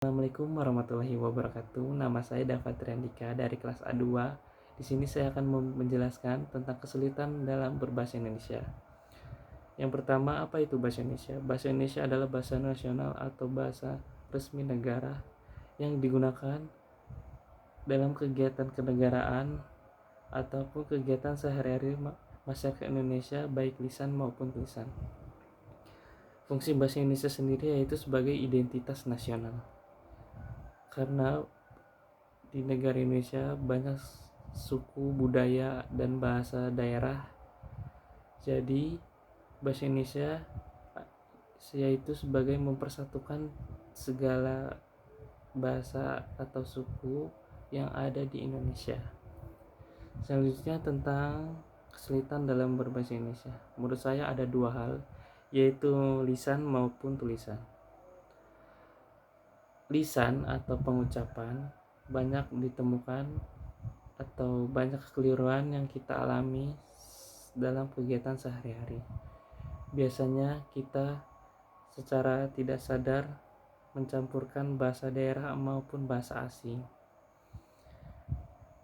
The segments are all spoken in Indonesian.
Assalamualaikum warahmatullahi wabarakatuh. Nama saya Dava Triandika dari kelas A2. Di sini saya akan menjelaskan tentang kesulitan dalam berbahasa Indonesia. Yang pertama, apa itu bahasa Indonesia? Bahasa Indonesia adalah bahasa nasional atau bahasa resmi negara yang digunakan dalam kegiatan kenegaraan ataupun kegiatan sehari-hari masyarakat Indonesia, baik lisan maupun tulisan. Fungsi bahasa Indonesia sendiri yaitu sebagai identitas nasional. Karena di negara Indonesia banyak suku, budaya, dan bahasa daerah. Jadi bahasa Indonesia yaitu sebagai mempersatukan segala bahasa atau suku yang ada di Indonesia. Selanjutnya tentang kesulitan dalam berbahasa Indonesia. Menurut saya ada dua hal, yaitu lisan maupun tulisan. Lisan atau pengucapan banyak ditemukan atau banyak kekeliruan yang kita alami dalam kegiatan sehari-hari. Biasanya kita secara tidak sadar mencampurkan bahasa daerah maupun bahasa asing.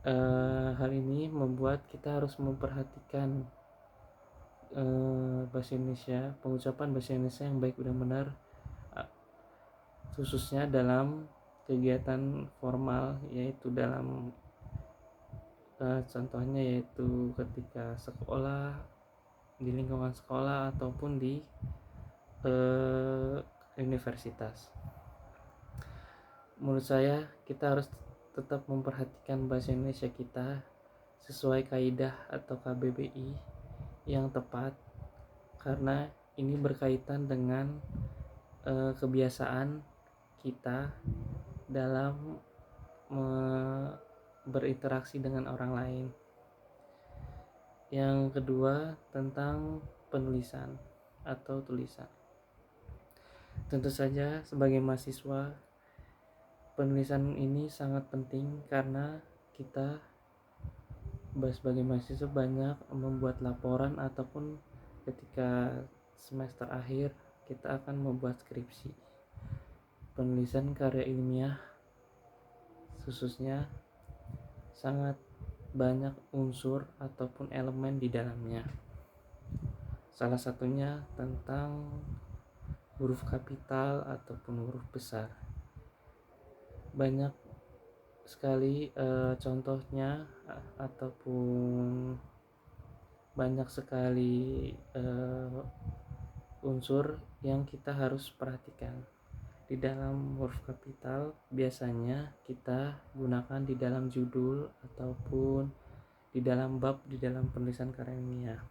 Hal ini membuat kita harus memperhatikan bahasa Indonesia, pengucapan bahasa Indonesia yang baik benar-benar, khususnya dalam kegiatan formal, yaitu dalam contohnya yaitu ketika sekolah, di lingkungan sekolah ataupun di universitas. Menurut saya kita harus tetap memperhatikan bahasa Indonesia kita sesuai kaidah atau KBBI yang tepat, karena ini berkaitan dengan kebiasaan kita dalam berinteraksi dengan orang lain. Yang kedua tentang penulisan atau tulisan. Tentu saja sebagai mahasiswa, penulisan ini sangat penting karena kita sebagai mahasiswa banyak membuat laporan ataupun ketika semester akhir kita akan membuat skripsi. Penulisan karya ilmiah khususnya sangat banyak unsur ataupun elemen di dalamnya. Salah satunya tentang huruf kapital ataupun huruf besar. Banyak sekali contohnya ataupun banyak sekali unsur yang kita harus perhatikan. Di dalam huruf kapital biasanya kita gunakan di dalam judul ataupun di dalam bab di dalam penulisan karya ilmiah.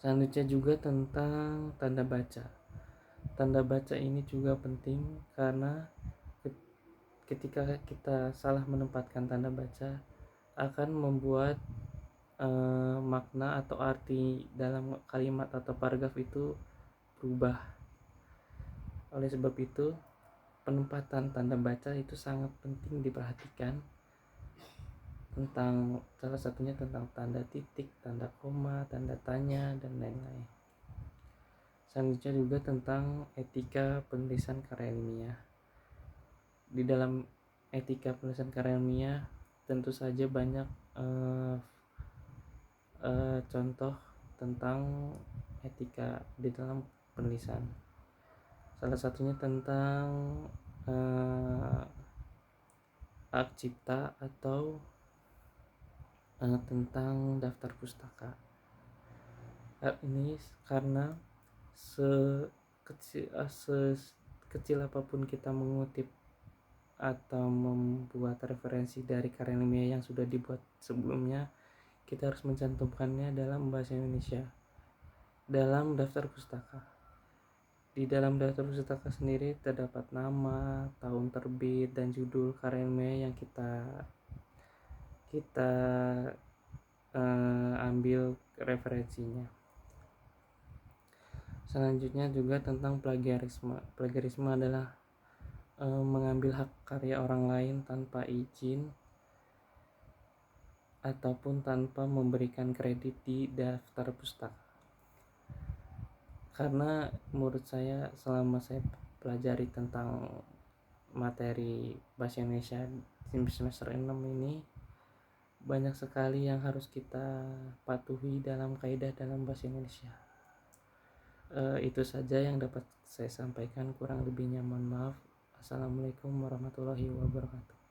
Selanjutnya juga tentang tanda baca. Tanda baca ini juga penting karena ketika kita salah menempatkan tanda baca akan membuat makna atau arti dalam kalimat atau paragraf itu berubah. Oleh sebab itu, penempatan tanda baca itu sangat penting diperhatikan, tentang salah satunya tentang tanda titik, tanda koma, tanda tanya, dan lain-lain. Selanjutnya juga tentang etika penulisan karya ilmiah. Di dalam etika penulisan karya ilmiah tentu saja banyak contoh tentang etika di dalam penulisan. Salah satunya tentang hak cipta atau tentang daftar pustaka. Hal ini karena sekecil apapun kita mengutip atau membuat referensi dari karya ilmiah yang sudah dibuat sebelumnya, kita harus mencantumkannya dalam bahasa Indonesia dalam daftar pustaka. Di dalam daftar pustaka sendiri terdapat nama, tahun terbit, dan judul karya ilmiah yang kita ambil referensinya. Selanjutnya juga tentang plagiarisme. Plagiarisme adalah mengambil hak karya orang lain tanpa izin ataupun tanpa memberikan kredit di daftar pustaka. Karena menurut saya selama saya pelajari tentang materi bahasa Indonesia di semester 6 ini banyak sekali yang harus kita patuhi dalam kaidah dalam bahasa Indonesia. Itu saja yang dapat saya sampaikan, kurang lebihnya mohon maaf. Assalamualaikum warahmatullahi wabarakatuh.